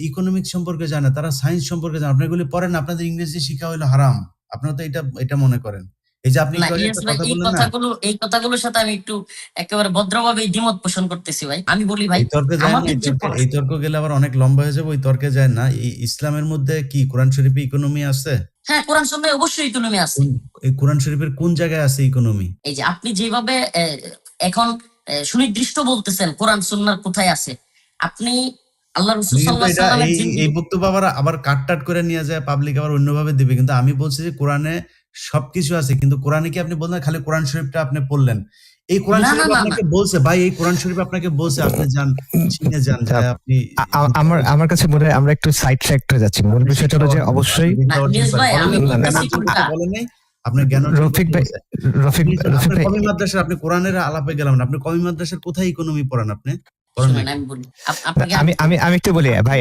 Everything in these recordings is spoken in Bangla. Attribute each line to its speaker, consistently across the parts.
Speaker 1: ইকোনমিক্স সম্পর্কে জানে, তারা সায়েন্স সম্পর্কে জানে। আপনারা এগুলি পড়েন না, আপনাদের ইংরেজি শিক্ষা হইলো হারাম। আপনারা তো এটা মনে করেন। এই যে আপনি
Speaker 2: না
Speaker 1: একটু আগে
Speaker 2: ইলিয়াস
Speaker 1: একটা
Speaker 2: ভাই,
Speaker 1: কথা
Speaker 2: এই
Speaker 1: বললেন না?
Speaker 2: কথাগুলোর সাথে আমি একটু একেবারে ভদ্রভাবে দ্বিমত পোষণ করতেছি ভাই। আমি বলি ভাই,
Speaker 1: এই তর্কে যায়েন না,
Speaker 2: আমাদের যে
Speaker 1: এই তর্ক গেলে আবার অনেক লম্বা হয়ে যাবে। ওই তর্কে যায়েন না। ইসলামের মধ্যে কি কোরআন শরীফে ইকোনমি আছে?
Speaker 2: হ্যাঁ, কোরআন সুন্নাহে অবশ্যই ইকোনমি আছে।
Speaker 1: এই কোরআন শরীফের কোন জায়গায় আছে ইকোনমি?
Speaker 2: এই যে আপনি যেভাবে এখন সুনির্দিষ্ট বলতেছেন কোরআন সুন্নাহর কোথায় আছে, আপনি আল্লাহ রাসূল
Speaker 1: কিন্তু
Speaker 2: সাল্লাল্লাহু আলাইহি
Speaker 1: এটা
Speaker 2: ওয়াসাল্লামের
Speaker 1: এই
Speaker 2: জিন্দেগি
Speaker 1: এই বক্তব্য আবার কাট করে নিয়ে যায় পাবলিক আবার অন্যভাবে দিবে। কিন্তু আমি বলছি যে কোরআনে সবকিছু আছে, কিন্তু কোরআনে কি আপনি বললেন খালি কোরআন শরীফটা আপনি পড়লেন? এই কোরআন
Speaker 2: না না
Speaker 1: শরীফ
Speaker 2: না না
Speaker 1: আপনাকে বলছে ভাই, এই কোরআন শরীফ আপনাকে বলছে আপনি যান চীনে যান, যায় আপনি
Speaker 3: আমার কাছে মনে হয় আমরা একটু সাইড ট্র্যাক হয়ে যাচ্ছি। মূল বিষয়টা হলো যে অবশ্যই
Speaker 2: না, ইলিয়াস ভাই, আমি বলতেছি কোনটা।
Speaker 1: বলেন নাই আপনার জ্ঞান
Speaker 3: রফিক ভাই
Speaker 1: কমি মাদ্রাসা, আপনি কোরআনের আলাপে গেলাম না। আপনি কমি মাদ্রাসার কোথায় ইকোনমি পড়েন? আপনি
Speaker 2: শুনেন, আমি বলি আপনাকে
Speaker 3: আমি একটু বলি ভাই,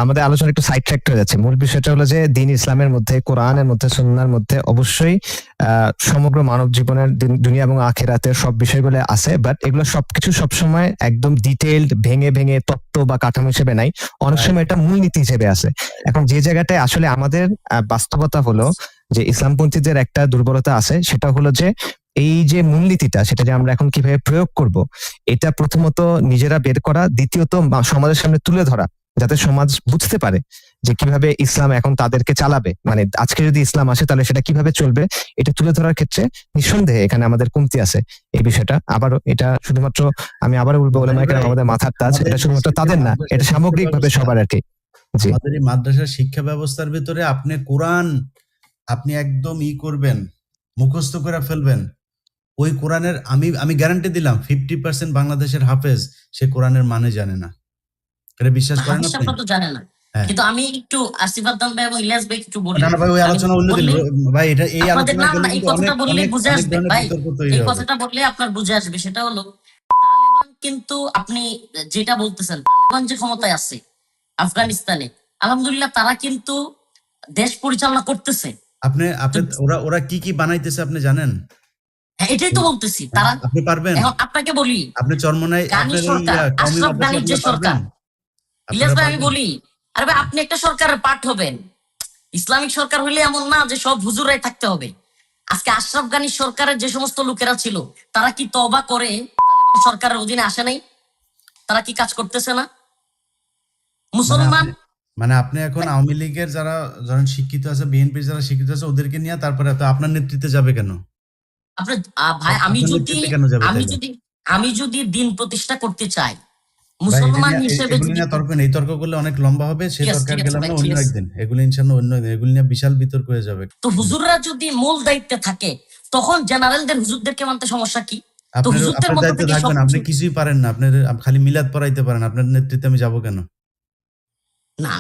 Speaker 3: আমাদের আলোচনা একটু সাইড ট্র্যাক হয়ে যাচ্ছে। মূল বিষয়টা হলো যে দিন ইসলামের মধ্যে, কোরআনের মধ্যে, সুন্নাহর মধ্যে অবশ্যই সমগ্র মানব জীবনের দুনিয়া এবং আখিরাতের সব বিষয়গুলো আছে, বাট এগুলো সবকিছু সবসময় একদম ডিটেইলড ভেঙে ভেঙে তত্ত্ব বা কাঠামো হিসেবে নাই, অনেক সময় এটা মূলনীতি হিসেবে আছে। এখন যে জায়গাটায় আসলে আমাদের বাস্তবতা হলো যে ইসলামপন্থীদের একটা দুর্বলতা আছে, সেটা হলো যে এই যে মূলনীতিটা, সেটা যে আমরা এখন কিভাবে প্রয়োগ করব, এটা প্রথমত নিজেরা বের করা, দ্বিতীয়ত সমাজের সামনে তুলে ধরা, যাতে সমাজ বুঝতে পারে যে কিভাবে ইসলাম এখন তাদেরকে চালাবে। মানে আজকে যদি ইসলাম আসে তাহলে সেটা কিভাবে চলবে, এটা তুলে ধরার ক্ষেত্রে নিঃসন্দেহে এখানে আমাদের কমতি আছে। এই বিষয়টা আবারও, এটা শুধুমাত্র আমি আবারও বলবো ওলামায়ে কেরাম আমাদের মাথার তাজ, এটা শুধুমাত্র তাদের না, এটা সামগ্রিকভাবে সবার আর কি। জি,
Speaker 1: আমাদের এই মাদ্রাসার শিক্ষা ব্যবস্থার ভিতরে আপনি কোরআন আপনি একদম করবেন, মুখস্থ করে ফেলবেন। ওই কোরআনের আমি গ্যারান্টি দিলাম 50% বাংলাদেশের হাফেজ সে কোরআনের মানে জানে না। এটা বিশ্বাস করেন
Speaker 2: হাফেজ
Speaker 1: আপনি?
Speaker 2: সাহেব তো জানে না। কিন্তু আমি একটু আসিফ আদনান ভাই এবং ইলিয়াস ভাই একটু বলি।
Speaker 1: না ভাই, ওই আলোচনা অন্য দিন ভাই। এটা এই
Speaker 2: আপনাদের
Speaker 1: আলোচনা
Speaker 2: না, এই কথাটা বললে বুঝে আসবে ভাই, এই
Speaker 1: হবে।
Speaker 2: কথাটা বললে আপনার বুঝে আসবে। সেটা হলো তালেবান, কিন্তু আপনি যেটা বলতেছেন তালেবান যে ক্ষমতায় আছে আফগানিস্তানে, আলহামদুলিল্লাহ তারা কিন্তু দেশ পরিচালনা করতেছে।
Speaker 1: আপনি ওরা কি বানাইতেছে আপনি জানেন?
Speaker 2: হ্যাঁ, এটাই তো বলতেছি। তারা
Speaker 1: আপনি পারবেন?
Speaker 2: এখন আপনাকে বলি,
Speaker 1: আপনি চরমনাই
Speaker 2: গানি সরকার, আশরাফ গানির যে সরকার, ইলিয়াস ভাই আমি বলি, আরে ভাই আপনি একটা সরকারের পার্ট হবেন। ইসলামিক সরকার হইলে এমন না যে সব হুজুরাই থাকতে হবে। আজকে আশরাফ গানির সরকারের যে সমস্ত লোকেরা ছিল, তারা কি তওবা করে তালেবান সরকারের অধীনে আসে নাই? তারা কি কাজ করতেছে না? মুসলমান
Speaker 1: মানে আপনি এখন আওয়ামী লীগের যারা ধরেন শিক্ষিত আছে, বিএনপির যারা শিক্ষিত আছে, ওদেরকে নিয়ে তারপরে তো আপনার নেতৃত্বে যাবে কেন?
Speaker 2: আপনার ভাই, আমি যদি দিন প্রতিষ্ঠা করতে চাই মুসলমান হিসেবে,
Speaker 1: এই তর্ক করলে অনেক লম্বা হবে। সেই তর্কে গেলাম না, অন্য একদিন। এগুলো ইনশাআল্লাহ অন্য একদিন, এগুলো নিয়ে বিশাল বিতর্ক হয়ে যাবে।
Speaker 2: তো হুজুররা যদি মূল দায়িত্বে থাকে, তখন জেনারেলদের হুজুরদেরকে মানতে সমস্যা কি? তো হুজুরদের মধ্যে থেকে
Speaker 1: আপনি কিছুই পারেন না, আপনি খালি মিলাদ পড়াইতে পারেন। আপনার নেতৃত্বে আমি যাব কেন?
Speaker 2: না,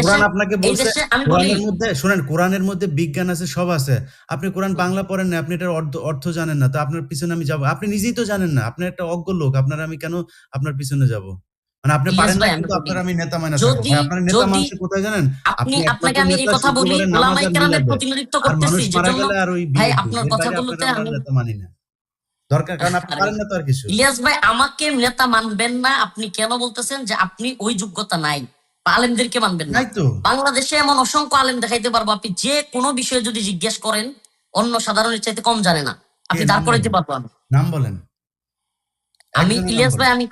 Speaker 1: কোরআন আপনাকে বলছে, কোরআনের মধ্যে শুনেন, কোরআনের মধ্যে বিজ্ঞান আছে, সব আছে। আপনি কোরআন বাংলা পড়েন না, আপনি এটার অর্থ জানেন না, তো আপনার পিছনে আমি যাব? আপনি নিজেই তো জানেন না, আপনি একটা অজ্ঞ লোক। আমি কেন আপনার পিছনে যাব? মানে আপনি পারেন না, কিন্তু আপনার আমি নেতা মানে থাকবো। আপনার নেতা মানুষ কোথায় জানেন?
Speaker 2: আপনাকে আমি এই কথা বলি, উলামায়ে কেরামের প্রতিনিধিত্ব করতেছি,
Speaker 1: মারা গেলে আর ওই
Speaker 2: ভাই আপনার কথাগুলোতে আমি
Speaker 1: নেতা মানি না। দরকার, কারণ আপনি পারেন না তো আর কিছু।
Speaker 2: ইলিয়াস ভাই, আমাকে নেতা মানবেন না আপনি কেন বলতেছেন যে আপনি ওই যোগ্যতা নাই? আলেমদেরকে মানবেন না? বাংলাদেশে এমন অসংখ্য আলেম দেখাইতে পারবো, আপনি যে কোনো বিষয়ে যদি জিজ্ঞেস করেন অন্য সাধারণের চাইতে কম জানে না, আপনি দাঁড় করাইতে পারবো।
Speaker 1: নাম বলেন।
Speaker 2: আমি ইলিয়াস ভাই, আমি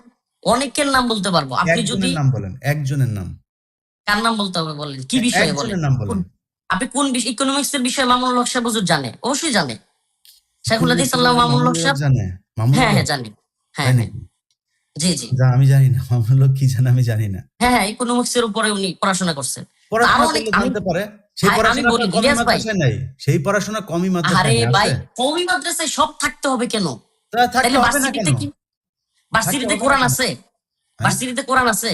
Speaker 2: অনেকের নাম বলতে পারবো। আপনি যদি
Speaker 1: নাম বলেন, একজনের নাম।
Speaker 2: কার নাম বলতে হবে বলেন? কি বিষয়ে বলেন? আপনি কোন ইকোনমিক্স এর বিষয়ে মামুনুল হক সাহেব হুজুর জানে? অবশ্যই জানে। শেখুল হাদিস আল্লাহ মামুনুল হক সাহেব
Speaker 1: জানে?
Speaker 2: হ্যাঁ জানি। হ্যাঁ জি জি,
Speaker 1: আমি জানি না মামুনুল হক কি জানে, আমি জানি না।
Speaker 2: হ্যাঁ, ইকোনমিক্স এর উপরে উনি পড়াশোনা করছেন।
Speaker 1: সেই পড়াশোনা কমই মাদ্রাসায়।
Speaker 2: আরে ভাই, কমই মাদ্রাসায় সব থাকতে হবে কেন? ভার্সিটিতে কোরআন আছে? ভার্সিটিতে কোরআন আছে?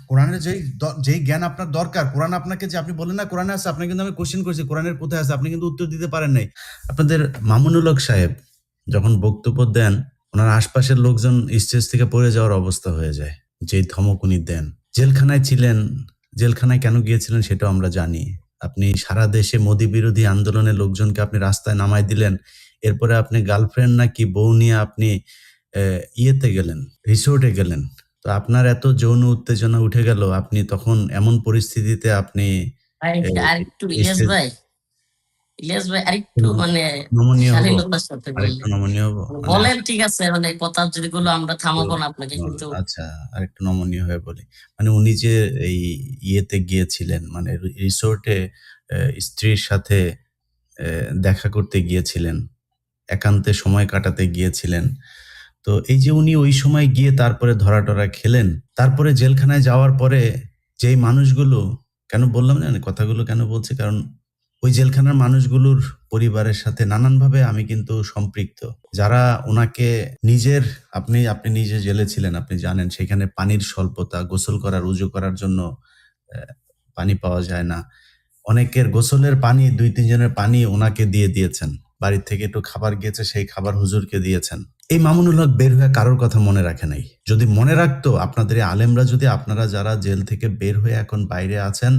Speaker 1: কোরআনের যেই জ্ঞান আপনার দরকার, কোরআন আপনাকে, যে আপনি বলেন না কোরআনে আছে, আপনি কিন্তু আমি কোশ্চেন করছি কোরআনের কোথায় আছে, আপনি কিন্তু উত্তর দিতে পারেন নাই। আপনাদের মামুনুল হক সাহেব যখন বক্তব্য দেন, ওনার আশপাশের লোকজন স্টেজ থেকে পড়ে যাওয়ার অবস্থা হয়ে যায়, যেই ধমক উনি দেন। জেলখানায় ছিলেন, জেলখানায় কেন গিয়েছিলেন সেটাও আমরা জানি। আপনি সারা দেশে মোদি বিরোধী আন্দোলনের লোকজনকে আপনি রাস্তায় নামাই দিলেন। এরপরে আপনি গার্লফ্রেন্ড নাকি বউ নিয়ে আপনি ইয়েতে গেলেন, রিসোর্টে গেলেন, তো আপনার এত যৌন উত্তেজনা উঠে গেল, আপনি তখন এমন পরিস্থিতিতে আপনি
Speaker 2: আরেকটু
Speaker 1: স্টেজ
Speaker 2: ইলিয়াস ভাই আরেকটু মানে
Speaker 1: নমনীয় হবো,
Speaker 2: শালীনতার সাথে
Speaker 1: আরেকটু
Speaker 2: বললেন।
Speaker 1: নমনীয় হবো, মানে
Speaker 2: বলেন, ঠিক আছে, মানে কথা যদি গুলো আমরা থামাবো না আপনাকে, কিন্তু
Speaker 1: আচ্ছা, আরেকটু নমনীয় হয়ে বলি। মানে উনি যে এই ইয়েতে গিয়েছিলেন, মানে রিসোর্টে স্ত্রীর সাথে দেখা করতে গিয়েছিলেন, একান্তে সময় কাটাতে গিয়েছিলেন। তো এই যে উনি ওই সময় গিয়ে তারপরে ধরা-টরা খেলেন। তারপরে জেলখানায় যাওয়ার পরে যেই মানুষগুলো, কেন বললাম জানেন কথাগুলো কেন বলছি? কারণ ওই জেলখানার মানুষগুলোর পরিবারের সাথে নানানভাবে আমি কিন্তু সম্পৃক্ত। যারা উনাকে নিজের, আপনি নিজে জেলে ছিলেন, আপনি জানেন সেখানে পানির স্বল্পতা, গোসল করার, উজু করার জন্য অ্যা পানি পাওয়া যায় না। অনেকের গোসলের পানি ২-৩ জনের পানি উনাকে দিয়ে দিয়েছেন। বাড়ি থেকে একটু খাবার গিয়েছে, সেই খাবার হুজুরকে দিয়েছেন। এই মামুনুল হক বের হয়ে কারোর কথা মনে রাখে নাই। যদি মনে রাখতো, আপনাদের এই আলেমরা যদি, আপনারা যারা জেল থেকে বের হয়ে এখন বাইরে আছেন,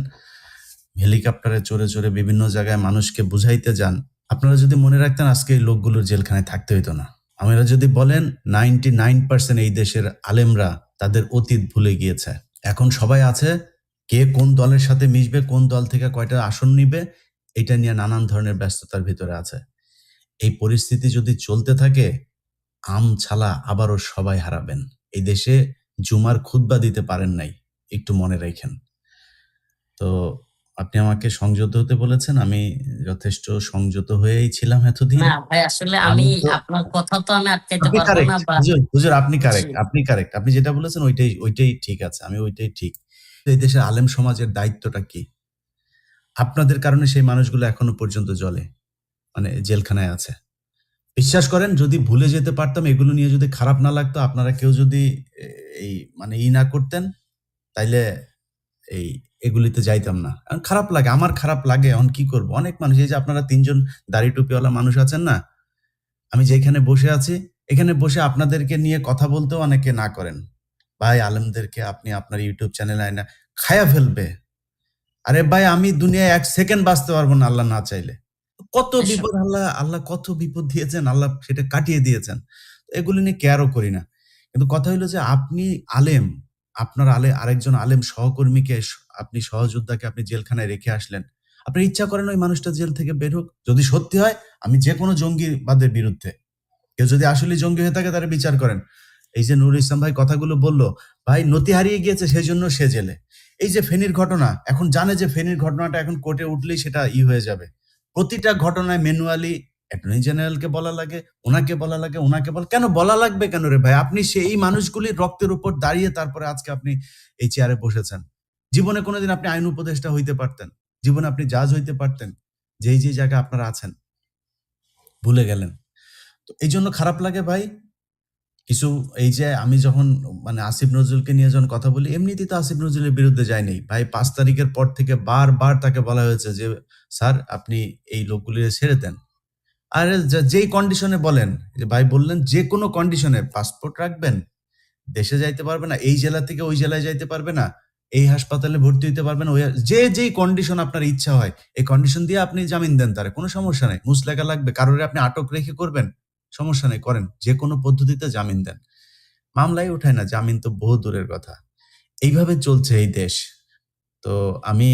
Speaker 1: হেলিকপ্টারে চড়ে, চড়ে বিভিন্ন জায়গায় মানুষকে বুঝাইতে যান, আপনারা যদি মনে রাখতেন আজকে এই লোকগুলোর জেলখানায় থাকতে হইতো না। আপনারা যদি বলেন 99% এই দেশের আলেমরা তাদের অতীত ভুলে গিয়েছে। এখন সবাই আছে, কে কোন দলের সাথে মিশবে, কোন দল থেকে কয়টা আসন নিবে, এটা নিয়ে নানান ধরনের ব্যস্ততার ভিতরে আছে। এই পরিস্থিতি যদি চলতে থাকে, ছালা আবারও সবাই হারাবেন। এই দেশে জুমার খুতবা দিতে পারেন নাই, একটু মনে রাইখেন। তো আপনি আমাকে সংযত হতে বলেছেন, আমি যথেষ্ট সংযত হয়েই ছিলাম এতদিন।
Speaker 2: না ভাই, আসলে
Speaker 1: আমি
Speaker 2: আমি
Speaker 1: তো
Speaker 2: আপনার কথা তো আমি আটকাইতে
Speaker 1: আপনি
Speaker 2: পারবো না,
Speaker 1: কারেক্ট
Speaker 2: বা
Speaker 1: হুজুর, আপনি
Speaker 2: জি,
Speaker 1: কারেক্ট, আপনি কারেক্ট। আপনি যেটা বলেছেন ওইটাই ঠিক আছে। আমি ওইটাই ঠিক। এই দেশের আলেম সমাজের দায়িত্বটা কি? আপনাদের কারণে সেই মানুষগুলো এখনো পর্যন্ত জ্বলে, মানে জেলখানায় আছে। বিশ্বাস করেন, যদি ভুলে যেতে পারতাম, এগুলো নিয়ে যদি খারাপ না লাগতো, আপনারা কেউ যদি এ এই মানে না করতেন, তাইলে এই এগুলিতে যাইতাম না। এখন খারাপ লাগে, আমার খারাপ লাগে। এখন কি করব? অনেক মানুষ, এই যে আপনারা ৩ জন দাড়ি টুপিওয়ালা মানুষ আছেন না? আমি যেখানে বসে আছি, এখানে বসে আপনাদেরকে নিয়ে কথা বলতেও অনেকে না করেন। ভাই, আলেমদেরকে আপনি আপনার YouTube চ্যানেলে আইনা খায়া ফেলবে। আরে ভাই, আমি দুনিয়ায় ১ সেকেন্ড বাঁচতে পারব না আল্লাহ না চাইলে। কত
Speaker 2: এসব
Speaker 1: বিপদ, আল্লাহ কত বিপদ দিয়েছেন, আল্লাহ সেটা কাটিয়ে দিয়েছেন। এগুলি নিয়ে কেয়ারও করি না। কিন্তু কথা হইলো যে আপনি আলেম, আপনার আরেকজন আলেম সহকর্মীকে, আপনি সহযোদ্ধাকে আপনি জেলখানায় রেখে আসলেন। আপনার ইচ্ছা করেন ওই মানুষটা জেল থেকে বের হোক? যদি সত্যি হয়, আমি যেকোনো জঙ্গিবাদের বিরুদ্ধে। কেউ যদি আসলেই জঙ্গি হয়ে থাকে, তার বিচার করেন। এই যে নুরুল ইসলাম ভাই কথাগুলো বলল, ভাই নতি হারিয়ে গিয়েছে সেজন্য সে জেলে। এই যে ফেনীর ঘটনা, এখন জানে যে ফেনীর ঘটনাটা এখন কোর্টে উঠলেই সেটা হয়ে যাবে। প্রতিটা ঘটনায় ম্যানুয়ালি অ্যাটর্নি জেনারেলকে বলা লাগে, ওনাকে বলা লাগে, ওনাকে কেন বলা লাগবে কেন রে ভাই? আপনি সেই মানুষগুলির রক্তের উপর দাঁড়িয়ে তারপরে আজকে আপনি এই চেয়ারে বসেছেন। জীবনে কোনোদিন আপনি আইন উপদেষ্টা হইতে পারতেন। জীবনে আপনি জাজ হইতে পারতেন। যে জায়গায় আপনারা আছেন, ভুলে গেলেন। তো এইজন্য খারাপ লাগে ভাই। কিছু, এই যে আমি যখন মানে আসিফ নজরুলকে নিয়ে যখন কথা বলি, এমনিতেই তো আসিফ নজরুলের বিরুদ্ধে যাই নাই। ভাই ৫ তারিখের পর থেকে বারবার তাকে বলা হয়েছে যে, "স্যার, আপনি এই লোকগুলিরে ছেড়ে দেন।" আরে যেই কন্ডিশনে বলেন, যে ভাই বললেন যেকোনো কন্ডিশনে পাসপোর্ট রাখবেন, দেশে যাইতে পারবে না, এই জেলা থেকে ওই জেলায় যাইতে পারবে না, এই হাসপাতালে ভর্তি হইতে পারবে না, যেই কন্ডিশন আপনার ইচ্ছা হয়, এই কন্ডিশন দিয়ে আপনি জামিন দেন তারে, কোনো সমস্যা নাই। মুচলেকা লাগবে, কারোরে আপনি আটক রেখে করবেন, সমস্যা নাই, করেন। যেকোনো পদ্ধতিতে জামিন দেন। মামলাই উঠায় না, জামিন তো বহু দূরের কথা। এইভাবে চলছে এই দেশ। তো আমি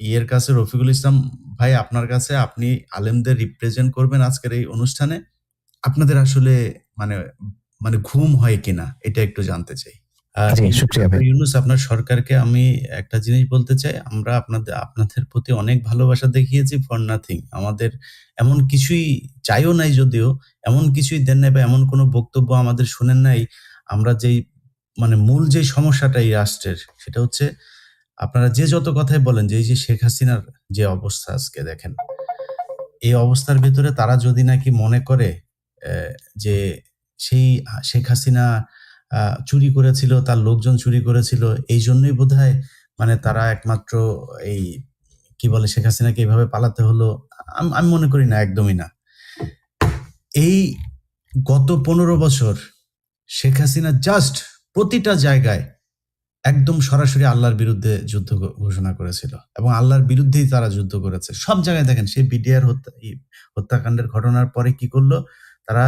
Speaker 1: ইয়ের কাছে, রফিকুল ইসলাম ভাই, আপনার কাছে, আপনি আলেমদের রিপ্রেজেন্ট করবেন আজকের এই অনুষ্ঠানে। আপনাদের আসলে মানে মানে ঘুম হয় কিনা এটা একটু জানতে চাই।
Speaker 3: জি,
Speaker 1: এই
Speaker 3: শুকরিয়া
Speaker 1: ডক্টর
Speaker 3: ভাই।
Speaker 1: ইউনূস, আপনার সরকারকে আমি একটা জিনিস বলতে চাই। আমরা আপনাদের প্রতি অনেক ভালোবাসা দেখিয়েছি ফর নাথিং। আমাদের এমন কিছুই চাইও নাই, যদিও এমন কিছুই দেন নাই বা এমন কোনো বক্তব্য আমাদের শুনেন নাই। আমরা যেই মানে মূল যে সমস্যাটা এই রাষ্ট্রের, সেটা হচ্ছে আপনারা যে যত কথাই বলেন যে এই যে শেখ হাসিনার যে অবস্থা আজকে দেখেন, এই অবস্থার ভেতরে তারা যদি নাকি মনে করে যে সেই শেখ হাসিনা চুরি করেছিল, তার লোকজন চুরি করেছিল, এইজন্যই বোধহয় মানে তারা একমাত্র এই কি বলে শেখ হাসিনাকে এভাবে পালাতে হলো। আমি মনে করি না, একদমই না। এই গত ১৫ বছর শেখ হাসিনা জাস্ট প্রতিটা জায়গায় একদম সরাসরি আল্লাহর বিরুদ্ধে যুদ্ধ ঘোষণা করেছিল এবং আল্লাহর বিরুদ্ধেই তারা যুদ্ধ করেছে। সব জায়গায় দেখেন, সেই বিডিআর হত্যাকাণ্ডের ঘটনার পরে কি করলো? তারা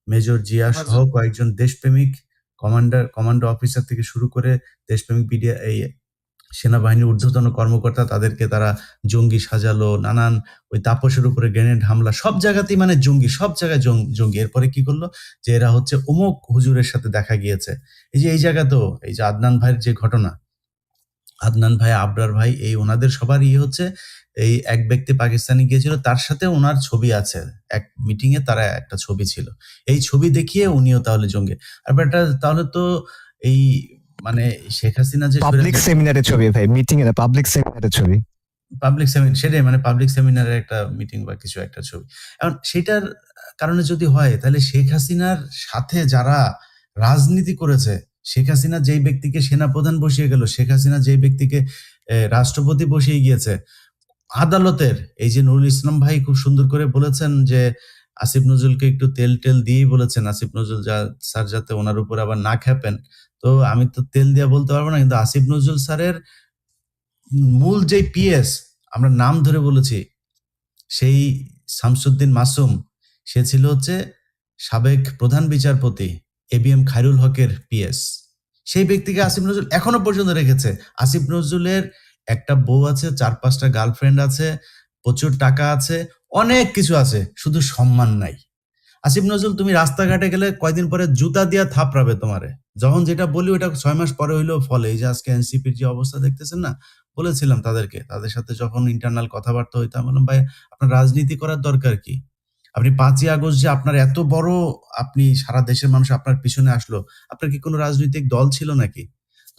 Speaker 1: মেজর জিয়া সহ
Speaker 2: হজরত
Speaker 1: কয়েকজন দেশপ্রেমিক কমান্ডো অফিসার থেকে শুরু করে দেশপ্রেমিক বিডিআর এই সেনাবাহিনীর ঊর্ধ্বতন কর্মকর্তা, তাদেরকে তারা জঙ্গি সাজালো, নানান ওই তাপসের উপরে গ্রেনেড হামলা, সব জায়গাতেই মানে জঙ্গি, সব জায়গায় জঙ্গি। এরপরে কি করলো যে এরা হচ্ছে অমুক হুজুরের সাথে দেখা গিয়েছে, এই যে এই জায়গাতেও এই যে আদনান ভাইয়ের যে ঘটনা, আদনান ভাই, আবরার ভাই, এই ওনাদের সবার হচ্ছে এই এক ব্যক্তি পাকিস্তানে গিয়েছিল, তার সাথে ওনার ছবি আছে, এক মিটিং এ তারা একটা ছবি ছিল, এই ছবি দেখিয়ে উনিও তাহলে জঙ্গি। আর এটা তাহলে তো এই মানে শেখ হাসিনা যে
Speaker 3: পাবলিক সেমিনারের ছবি ভাই, মিটিং এর পাবলিক সেমিনারের ছবি,
Speaker 1: পাবলিক সেমিনার, সেটাই মানে পাবলিক সেমিনারের একটা মিটিং বা কিছু একটা ছবি। এখন সেটার কারণে যদি হয়, তাহলে শেখ হাসিনার সাথে যারা রাজনীতি করেছে, শেখ হাসিনা যেই ব্যক্তিকে সেনাপ্রধান বসিয়ে গেল, শেখ হাসিনা যেই ব্যক্তিকে রাষ্ট্রপতি বসিয়ে গিয়েছে, আদালতের এই যে নুরুল ইসলাম ভাই খুব সুন্দর করে বলেছেন যে আসিফ নজরুলকে একটু তেল টেল দিয়েই বলেছেন, আসিফ নজরুল স্যার যাতে ওনার উপর আবার না খেপেন। তো আমি তো তেল দিয়া বলতে পারবো না, কিন্তু আসিফ নজরুল স্যারের মূল যে পিএস, আমরা নাম ধরে বলেছি, সেই শামসুদ্দিন মাসুম, সে ছিল হচ্ছে সাবেক প্রধান বিচারপতি এবিএম খায়রুল হকের পিএস। সেই ব্যক্তিকে আসিফ নজরুল এখনো পর্যন্ত রেখেছে। আসিফ নজরুলের একটা বউ আছে, 4-5টা গার্লফ্রেন্ড আছে, প্রচুর টাকা আছে, অনেক কিছু আছে, শুধু সম্মান নাই। আসিফ নজরুল, তুমি রাস্তাঘাটে গেলে কয়দিন পরে জুতা দিয়া থাপড়াবে তোমারে। যখন যেটা বলি ওটা 6 মাস পরে হইলেও ফলে। এই যে আজকে এনসিপির যে অবস্থা দেখতেছেন না, বলেছিলাম তাদেরকে, তাদের সাথে যখন ইন্টারনাল কথাবার্তা হইতাম, বললাম ভাই আপনার রাজনীতি করার দরকার কি? আপনি 5ই আগস্ট যে আপনার এত বড়, আপনি সারা দেশের মানুষ আপনার পিছনে আসলো, আপনার কি কোনো রাজনৈতিক দল ছিল নাকি?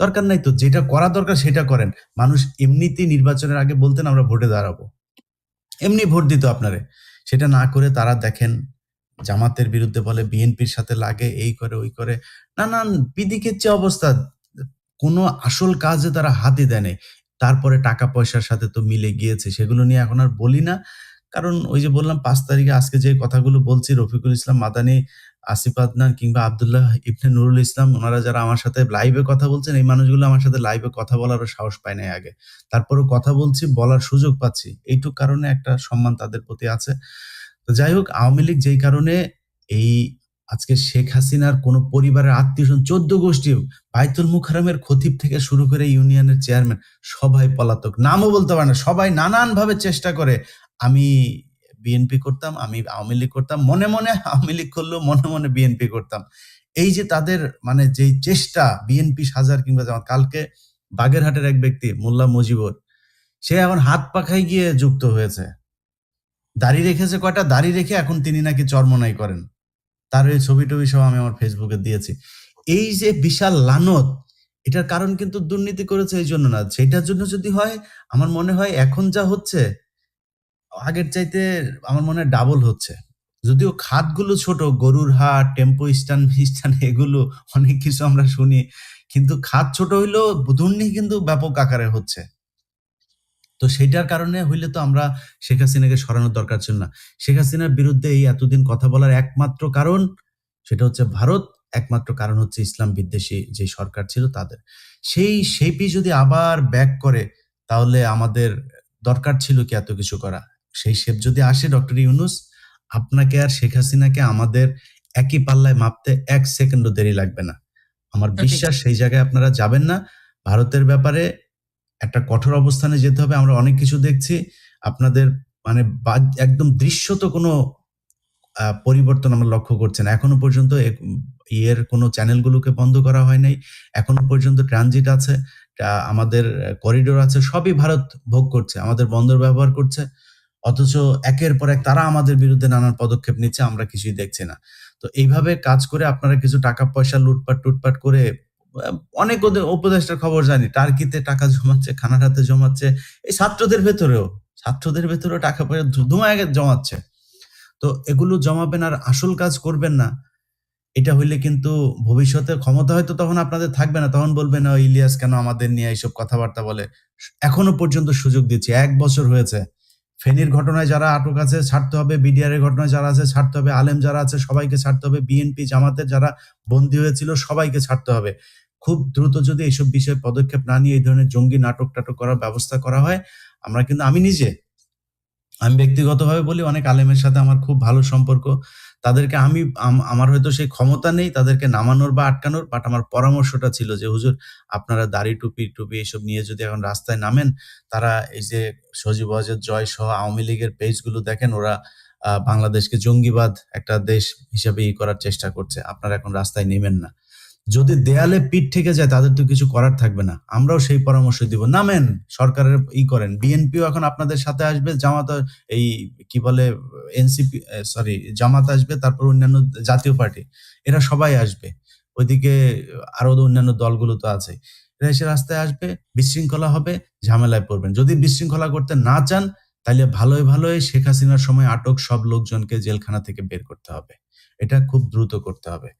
Speaker 1: দরকার নাই তো, যেটা করা দরকার সেটা করেন। মানুষ এমনিতেই নির্বাচনের আগে বলতেন আমরা ভোটে দাঁড়াবো, এমনি ভোট দিত আপনারে। সেটা না করে তারা দেখেন জামাতের বিরুদ্ধে বলে, বিএনপির সাথে লাগে, এই করে ওই করে, নানান বিদিকের যে অবস্থা, কোনো আসল কাজে তারা হাতই দেয় নাই। তারপরে টাকা পয়সার সাথে তো মিলে গিয়েছে, সেগুলো নিয়ে এখন আর বলি না। কারণ ওই যে বললাম 5 তারিখে আজকে যে কথাগুলো বলছি, রফিকুল ইসলাম মাদানি, আসিফ আদনান কিংবা আব্দুল্লাহ ইবনে নুরুল ইসলাম, ওনারা যারা আমার সাথে লাইভে কথা বলছেন, এই মানুষগুলো আমার সাথে লাইভে কথা বলারও সাহস পায় নাই আগে। তারপরেও কথা বলছি, বলার সুযোগ পাচ্ছি, এইটুক কারণে একটা সম্মান তাদের প্রতি আছে। তো যাই হোক, আওয়ামী লীগ যেই কারণে এই আজকে শেখ হাসিনার কোন পরিবারের আত্মীয়স্বজন 14 গোষ্ঠী, বায়তুল মুকাররমের খতিব থেকে শুরু করে ইউনিয়নের চেয়ারম্যান, সবাই পলাতক, নামও বলতে পারে না, সবাই নানান ভাবে চেষ্টা করে। আমি বিএনপি করতাম, আমি আওয়ামী লীগ করতাম, মনে মনে আওয়ামী লীগ করলেও মনে মনে বিএনপি করতাম। এই যে তাদের মানে যেই চেষ্টা, বিএনপি সাজার কিংবা জামাত। কালকে বাগেরহাটের এক ব্যক্তি মোল্লা মুজিবুর, সে এখন হাত পাখায় গিয়ে যুক্ত হয়েছে, দাড়ি রেখেছে কয়টা, দাড়ি রেখে এখন তিনি নাকি চরমনাই করেন। তার এই ছবি টবি সব আমি আমার ফেসবুকে দিয়েছি। এই যে বিশাল লানত, এটার কারণ কিন্তু দুর্নীতি করেছে এই জন্য না, সেটার জন্য যদি হয়, আমার মনে হয় এখন যা হচ্ছে আগের চাইতে আমার মনে হয় ডাবল হচ্ছে। যদিও খাতগুলো ছোট, গরুর হাট, টেম্পো স্ট্যান্ড ফিস্ট্যান্ড, এগুলো অনেক কিছু আমরা শুনি, কিন্তু খাত ছোট হইলেও দুর্নীতি কিন্তু ব্যাপক আকারে হচ্ছে। তো সেইটার কারণে হইলে তো আমরা শেখ হাসিনাকে সরানোর দরকার ছিল না। শেখ হাসিনার বিরুদ্ধে এই এতদিন কথা বলার একমাত্র কারণ, সেটা হচ্ছে ভারত, একমাত্র কারণ হচ্ছে ইসলাম বিদ্বেষী যে সরকার ছিল তাদের। সেই শেপই যদি আবার ব্যাক করে, তাহলে আমাদের দরকার ছিল কি এত কিছু করা? সেই শেপ যদি আসে, ডক্টর ইউনূস, আপনাকে আর শেখ হাসিনাকে আমাদের একই পাল্লায় মাপতে 1 সেকেন্ডও দেরি লাগবে না। আমার
Speaker 2: সঠিক।
Speaker 1: বিশ্বাস সেই জায়গায় আপনারা যাবেন না। ভারতের ব্যাপারে একটা কঠোর অবস্থানে যেতে হবে। আমরা অনেক কিছু দেখছি। আপনাদের মানে একদম দৃশ্যত কোনো পরিবর্তন আমরা লক্ষ্য করছি না। এখনো পর্যন্ত ইয়ের কোনো চ্যানেলগুলোকে বন্ধ করা হয় নাই। এখনো পর্যন্ত ট্রানজিট আছে, আমাদের করিডোর আছে, সবই ভারত ভোগ করছে, আমাদের বন্দর ব্যবহার করছে। অথচ একের পর এক তারা আমাদের বিরুদ্ধে নানান পদক্ষেপ নিচ্ছে, আমরা কিছুই দেখছি না। তো এইভাবে কাজ করে আপনারা কিছু টাকা পয়সা লুটপাট করে অনেক উপদেষ্টার খবর জানি, টার্কিতে টাকা জমাচ্ছে, কানাডাতে জমাচ্ছে, এই ছাত্রদের ভেতরেও টাকা পয়সা ধুমায় জমাচ্ছে। তো এগুলো জমাবেন আর আসল কাজ করবেন না, এটা হইলে কিন্তু ভবিষ্যতে ক্ষমতা হয়তো তখন আপনাদের থাকবে না, তখন বলবেন ইলিয়াস কেন আমাদের নিয়ে এইসব কথাবার্তা বলে। এখনো পর্যন্ত সুযোগ দিচ্ছি, 1 বছর হয়েছে। ফেনীর ঘটনায় যারা আটক আছে ছাড়তে হবে, বিডিআর এর ঘটনায় যারা আছে ছাড়তে হবে, আলেম যারা আছে সবাইকে ছাড়তে হবে, বিএনপি জামাতের যারা বন্দী হয়েছিল সবাইকে ছাড়তে হবে। খুব দ্রুত যদি এইসব বিষয়ে পদক্ষেপ না নিয়ে এই ধরনের জঙ্গি নাটক করার ব্যবস্থা করা হয়, আমরা কিন্তু, আমি ব্যক্তিগতভাবে বলি, অনেক আলেমের সাথে আমার খুব ভালো সম্পর্ক, তাদেরকে আমার হয়তো সেই ক্ষমতা নেই তাদেরকে নামানোর বা আটকানোর, বাট আমার পরামর্শটা ছিল যে হুজুর আপনারা দাড়ি টুপি এসব নিয়ে যদি এখন রাস্তায় নামেন, তারা এই যে সজীব ওয়াজেদ জয় সহ আওয়ামী লীগের পেজগুলো দেখেন, ওরা বাংলাদেশকে জঙ্গিবাদ একটা দেশ হিসেবে করার চেষ্টা করছে। আপনারা এখন রাস্তায় নেমেন না। যদি দেয়ালে পিঠ থেকে যায় তাদের তো কিছু করার থাকবে না। আমরাও সেই পরামর্শ দিব, নামেন, সরকারের করেন। বিএনপিও এখন আপনাদের সাথে আসবে, জামাত এই কি বলে এনসিপি, সরি জামাত আসবে, তারপর অন্যান্য জাতীয় পার্টি, এরা সবাই আসবে। ওইদিকে আরো অন্যান্য দলগুলো তো আছে, এরা এসে রাস্তায় আসবে, বিশৃঙ্খলা হবে, ঝামেলায় পড়বেন। যদি বিশৃঙ্খলা করতে না চান তাহলে ভালোই শেখ হাসিনার সময় আটক সব লোকজনকে জেলখানা থেকে বের করতে হবে। এটা খুব দ্রুত করতে হবে।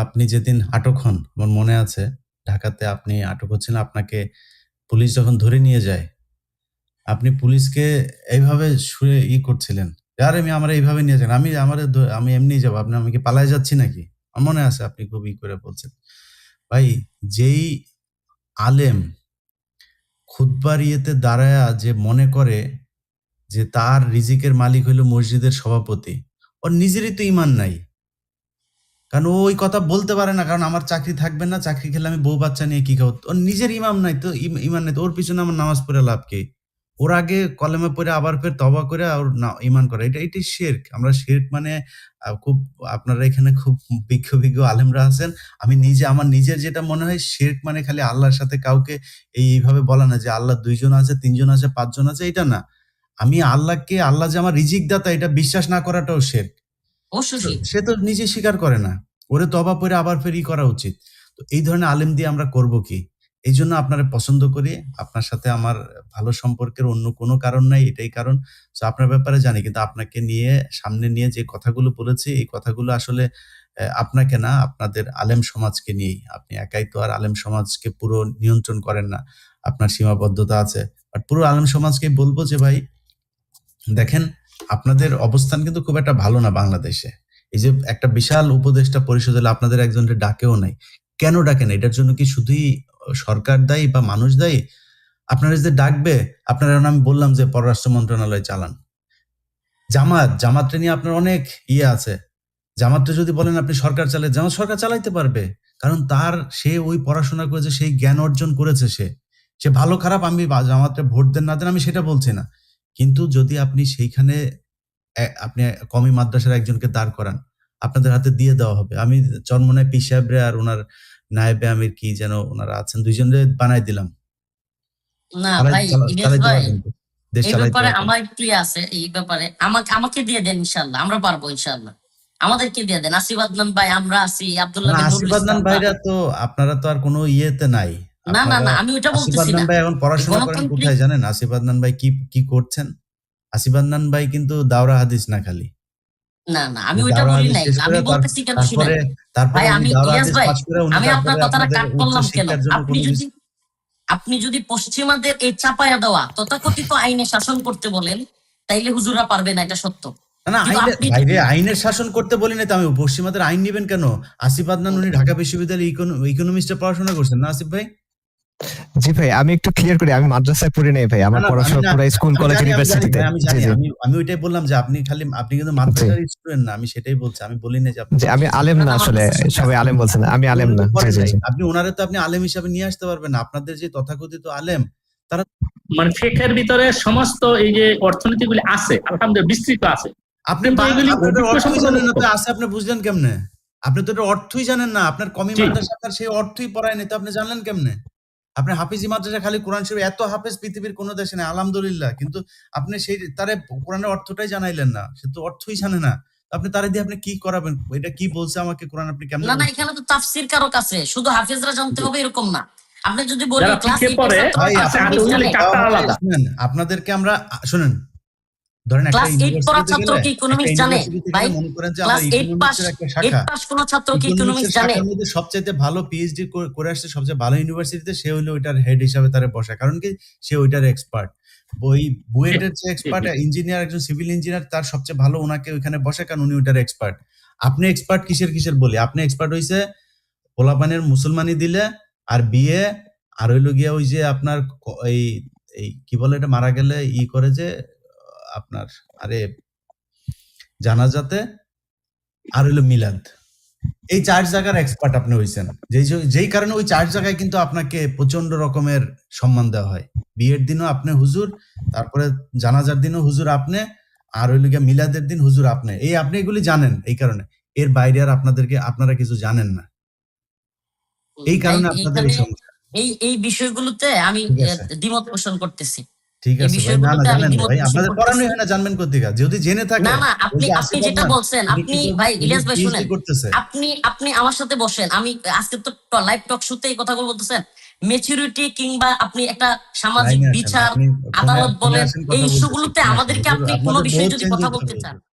Speaker 1: আপনি যেদিন আটক হন, আমার মনে আছে, ঢাকাতে আপনি আটক হচ্ছেন, আপনাকে পুলিশ যখন ধরে নিয়ে যায়, আপনি পুলিশকে এইভাবে শুয়ে করছিলেন, আরে আমার এইভাবে নিয়ে যান, আমি এমনি যাবো, আপনি আমি কি পালায় যাচ্ছি নাকি? আমার মনে আছে আপনি খুব করে বলছেন। ভাই, যেই আলেম খুতবার ইয়েতে দাঁড়ায়া যে মনে করে যে তার রিজিকের মালিক হইল মসজিদের সভাপতি, ওর নিজেরই তো ঈমান নাই। কারণ ও ওই কথা বলতে পারে না, কারণ আমার চাকরি থাকবে না, চাকরি খেলে আমি বউ বাচ্চা নিয়ে কি খাবো। ওর নিজের ইমাম নাই তো, ইমান নাই তো, ওর পিছনে আমার নামাজ পড়ে লাভ কি? ওর আগে কলেমে পড়ে আবার ফের তওবা করে ওর ইমান করে, এটাই শিরক। আমরা শিরক মানে খুব, আপনারা এখানে খুব বিজ্ঞ আলেমরা আছেন। আমি নিজে আমার নিজের যেটা মনে হয়, শিরক মানে খালি আল্লাহর সাথে কাউকে এইভাবে বলা না যে আল্লাহ 2 জন আছে, 3 জন আছে, 5 জন আছে, এটা না। আমি আল্লাহকে, আল্লাহ যে আমার রিজিক দাতা, এটা বিশ্বাস না করাটাও শিরক।
Speaker 2: অবশ্যই
Speaker 1: সে তো নিজে স্বীকার করে না, ওরে তবা পড়ে আবার ফের করা উচিত। তো এই ধরনের আলেম দিয়ে আমরা করব কি? এই জন্য আপনারা পছন্দ করি, আপনার সাথে আমার ভালো সম্পর্কের অন্য কোনো কারণ নাই, এটাই কারণ। তো আপনার ব্যাপারে জানি, কিন্তু আপনাকে নিয়ে, সামনে নিয়ে যে কথাগুলো বলেছি, এই কথাগুলো আসলে আপনাকে না, আপনাদের আলেম সমাজকে নিয়েই। আপনি একাই তো আর আলেম সমাজকে পুরো নিয়ন্ত্রণ করেন না, আপনার সীমাবদ্ধতা আছে। আর পুরো আলেম সমাজকে বলবো যে ভাই দেখেন, আপনাদের অবস্থান কিন্তু খুব একটা ভালো না বাংলাদেশে। এই যে একটা বিশাল উপদেষ্টা পরিষদ হলে আপনাদের একজনের ডাকেও নাই। কেন ডাকে না? এটার জন্য কি শুধুই সরকার দায়ী বা মানুষ দায়ী? আপনারা যে ডাকবে, আপনারা, আমি বললাম যে পররাষ্ট্র মন্ত্রণালয় চালান। জামাতটা নিয়ে আপনার অনেক আছে। জামাতটা যদি বলেন আপনি সরকার চালায়, জামাত সরকার চালাইতে পারবে। কারণ সে ওই পড়াশোনা করেছে, সেই জ্ঞান অর্জন করেছে। সে ভালো খারাপ, আমি জামাতটা ভোট দেন না দেন আমি সেটা বলছি না। কিন্তু যদি আপনি সেইখানে আপনি কওমি মাদ্রাসার একজনকে দাঁড় করান, আপনাদের হাতে দিয়ে দেওয়া হবে। আমি চরমোনাই পীর সাহেবরে আর ওনার নায়েবে আমির কি যেন ওনারা আছেন, 2 জনরে বানাই দিলাম।
Speaker 2: না ভাই, ইলিয়াস
Speaker 1: চালাইতে
Speaker 2: ভাই,
Speaker 1: পারবেন তো? দেশ
Speaker 2: এই
Speaker 1: চালাইতে
Speaker 2: ব্যাপারে
Speaker 1: পারবেন?
Speaker 2: আমার একটু আছে। এই ব্যাপারে আমাকে দিয়ে দেন, ইনশাল্লাহ আমরা পারবো, ইনশাল্লাহ আমাদেরকে দিয়ে দেন। আসিফ আদনান ভাই, আমরা আছি, আব্দুল্লাহ বিন নুরুল
Speaker 1: আসিফ আদনান
Speaker 2: ইসলাম
Speaker 1: ভাইরা তো, আপনারা তো আর কোনো ইয়েতে নাই।
Speaker 2: না না
Speaker 1: আপনারা,
Speaker 2: না, আমি ওইটা
Speaker 1: আসিফ
Speaker 2: বলতেছি
Speaker 1: আদনান
Speaker 2: না।
Speaker 1: ভাই এখন
Speaker 2: এই
Speaker 1: পড়াশোনা করেন
Speaker 2: গণতান্ত্রিক,
Speaker 1: কোথায় জানেন? আসিফ আদনান ভাই কি করছেন? আসিফ আদনান ভাই কিন্তু দাওরা হাদিস না খালি।
Speaker 2: না না, আমি ওইটা
Speaker 1: দাওরা
Speaker 2: বলি
Speaker 1: হাদিস
Speaker 2: নাই।
Speaker 1: শেষ করে
Speaker 2: আমি বলতেছি কেন শুনেন
Speaker 1: তারপরে তারপরে
Speaker 2: ভাই।
Speaker 1: উনি
Speaker 2: আমি
Speaker 1: দাওরা
Speaker 2: ইলিয়াস
Speaker 1: হাদিস
Speaker 2: ভাই,
Speaker 1: পাস করে উনি
Speaker 2: আমি আপনার
Speaker 1: তারপরে
Speaker 2: কথাটা
Speaker 1: আপনাদের
Speaker 2: কাট
Speaker 1: উচ্চ
Speaker 2: করলাম কেন?
Speaker 1: শিক্ষার জন্য কোনো কিছু।
Speaker 2: আপনি যদি পশ্চিমাদের এই চাপায়া দেওয়া তথাকথিত আইনে শাসন করতে বলেন, তাইলে হুজুরা পারবে না, এটা সত্য।
Speaker 1: না
Speaker 2: কিন্তু
Speaker 1: আইনের
Speaker 2: আপনি
Speaker 1: বাইরে
Speaker 2: যদি,
Speaker 1: আইনের শাসন করতে বলি না তো আমি। পশ্চিমাদের আইন নিবেন কেন? আসিফ আদনান উনি ঢাকা বিশ্ববিদ্যালয়ে ইকোনমিক্সে পড়াশোনা করছেন না আসিফ ভাই?
Speaker 3: জি ভাই, আমি একটু ক্লিয়ার করি, আমি মাদ্রাসায় পড়ি নাই ভাই,
Speaker 1: না
Speaker 3: আমার
Speaker 1: না আমি
Speaker 3: পড়াশোনা
Speaker 1: না
Speaker 3: পুরো স্কুল
Speaker 1: আমি
Speaker 3: কলেজ
Speaker 1: জানি
Speaker 3: ইউনিভার্সিটিতে।
Speaker 1: ভাই, আমি
Speaker 3: জি
Speaker 1: জানি,
Speaker 3: জি
Speaker 1: আমি ওইটাই বললাম যে আপনি কিন্তু
Speaker 3: জি
Speaker 1: মাদ্রাসার স্টুডেন্ট না, আমি সেটাই বলছি। আমি বলি না যে আপনি
Speaker 3: জি, আমি আলেম না, আসলে সবাই আলেম বলছেন, আমি আলেম
Speaker 1: উনি
Speaker 3: না।
Speaker 1: তো
Speaker 3: জি
Speaker 1: পড়েন
Speaker 3: জি
Speaker 1: নাই।
Speaker 3: জি
Speaker 1: আপনি ওনারে তো আপনি আলেম হিসাবে নিয়ে আসতে পারবেন না। আপনাদের যে তথাকথিত আলেম, তারা
Speaker 4: মানে ফেকের ভিতরে সমস্ত এই যে অর্থনীতিগুলি আছে, আলহামদুলিল্লাহ বিস্তৃত আছে,
Speaker 1: আপনি
Speaker 4: কিন্তু এগুলি
Speaker 1: আপনাদের
Speaker 4: অভিজ্ঞ
Speaker 1: অর্থই
Speaker 4: সম্পন্ন
Speaker 1: জানেন
Speaker 4: লোক
Speaker 1: না, তো
Speaker 4: কম।
Speaker 1: আছে আপনি বুঝলেন কেমনে? আপনি তো এটা অর্থই জানেন না। আপনার কমি
Speaker 4: জি,
Speaker 1: মাদ্রাসার সেই অর্থই পড়ায় নাই, তো আপনি জানলেন কেমনে? আপনি হাফিজি মাদ্রাসা খালি কোরআন শরীফ, এত হাফেজ পৃথিবীর কোনো দেশে নেই আলহামদুলিল্লাহ, কিন্তু আপনি সেই তারে কোরআনের অর্থটাই জানাইলেন না। সে তো অর্থই জানে না। আপনি তারে দিয়ে আপনি কি করাবেন? এটা কি বলছে আমাকে কোরআন, আপনি কেমনে
Speaker 2: না না,
Speaker 1: বলছেন?
Speaker 2: এখানে তো তাফসির কারক আছে, শুধু হাফেজরা জানতে
Speaker 4: জি।
Speaker 2: হবে এরকম না। আপনি যদি বলি
Speaker 4: যারা
Speaker 2: ক্লাস
Speaker 4: ফিকে
Speaker 2: 8 এর
Speaker 4: পড়ে
Speaker 2: ছাত্র
Speaker 1: ভাই
Speaker 4: আছে,
Speaker 2: ইকোনমিক্স
Speaker 4: ওগুলি
Speaker 2: জানে,
Speaker 4: চারটা আলাদা।
Speaker 1: শুনেন, আপনাদেরকে আমরা শুনেন, ধরেন একটা
Speaker 2: ক্লাস 8 পড়া
Speaker 1: ইউনিভার্সিটিতে
Speaker 2: ছাত্র
Speaker 1: গেলে,
Speaker 2: কি ইকোনমিক্স জানে ভাই?
Speaker 1: মনে করেন যে আমার
Speaker 2: ক্লাস 8 পাস,
Speaker 1: ইকোনমিক্সের একটা
Speaker 2: 8
Speaker 1: শাখা,
Speaker 2: পাস কোন ছাত্র কি
Speaker 1: ইকোনমিক্সের
Speaker 2: ইকোনমিক্স জানে?
Speaker 1: শাখার মধ্যে সবচাইতে ভালো পিএইচডি করে আসছে সবচেয়ে ভালো ইউনিভার্সিটিতে, সে হইলো ওইটার হেড হিসাবে তারে বসায়। কারণ কি? সে ওইটার এক্সপার্ট। ওই
Speaker 4: জি
Speaker 1: বুয়েটের যে
Speaker 4: জি
Speaker 1: এক্সপার্ট
Speaker 4: জি।
Speaker 1: ইঞ্জিনিয়ার, একজন সিভিল ইঞ্জিনিয়ার, তার সবচেয়ে ভালো ওনাকে ওইখানে বসায়, কারণ উনি ওইটার এক্সপার্ট। আপনি এক্সপার্ট কিসের বলি? আপনি এক্সপার্ট হইছে পোলাপানের মুসলমানি দিলে, আর বিয়ে, আর হইলো গিয়া ওই যে আপনার এই এই কি বলে এটা, মারা গেলে করে যে আপনার, আরে জানাজাতে আর হলো মিলাদ। এই 4 জায়গার এক্সপার্ট আপনি হইছেন। যেই কারণে ওই 4 জায়গায় কিন্তু আপনাকে প্রচন্ড রকমের সম্মান দেওয়া হয়। বিয়ের দিনও আপনি হুজুর, তারপরে জানাজার দিনও হুজুর আপনি, আর হইলো গিয়ে মিলাদের দিন হুজুর আপনি। আপনি এগুলি জানেন এই কারণে। এর বাইরে আর আপনারা কিছু জানেন না। এই কারণে আপনাদের এই সমস্যা।
Speaker 2: এই বিষয়গুলোতে আমি
Speaker 1: ঠিক আছে।
Speaker 2: দ্বিমত পোষণ করতেছি।
Speaker 1: ঠিক
Speaker 2: এই
Speaker 1: আছে ভাই, না
Speaker 2: বিষয়গুলোতে আমি
Speaker 1: জানেন না
Speaker 2: দ্বিমত
Speaker 1: ভাই,
Speaker 2: পোষণ
Speaker 1: আপনাদের পড়ানোই
Speaker 2: করতেছি।
Speaker 1: হয় না, জানবেন কোত্থেকে? যদি জেনে থাকে
Speaker 2: না
Speaker 1: ওই যে
Speaker 2: আপনি
Speaker 1: আসিফ
Speaker 2: যেটা
Speaker 1: রহমান,
Speaker 2: বলছেন,
Speaker 1: উনি
Speaker 2: আপনি
Speaker 1: কিন্তু
Speaker 2: ভাই ইলিয়াস ভাই
Speaker 1: PhD
Speaker 2: শুনেন,
Speaker 1: করতেছে।
Speaker 2: আপনি আমার সাথে বসেন। আমি আজকে তো লাইভ টক শুতে এই কথাগুলো বলতেছেন, ম্যাচুরিটি কিংবা আপনি একটা সামাজিক
Speaker 1: লাইনে আসেন,
Speaker 2: বিচার
Speaker 1: আপনি
Speaker 2: আদালত
Speaker 1: ফোনে
Speaker 2: বলেন,
Speaker 1: আসেন,
Speaker 2: এই
Speaker 1: কথা বলতেছি।
Speaker 2: ইস্যুগুলোতে
Speaker 1: ফোনে আসেন
Speaker 2: আমাদেরকে
Speaker 1: হুজুর,
Speaker 2: আপনি কোনো
Speaker 1: আপনাদের
Speaker 2: বিষয়ে
Speaker 1: বহুত
Speaker 2: যদি
Speaker 1: চেঞ্জ
Speaker 2: কথা
Speaker 1: হইতে
Speaker 2: বলতে
Speaker 1: হবে
Speaker 2: চান,
Speaker 1: হুজুর।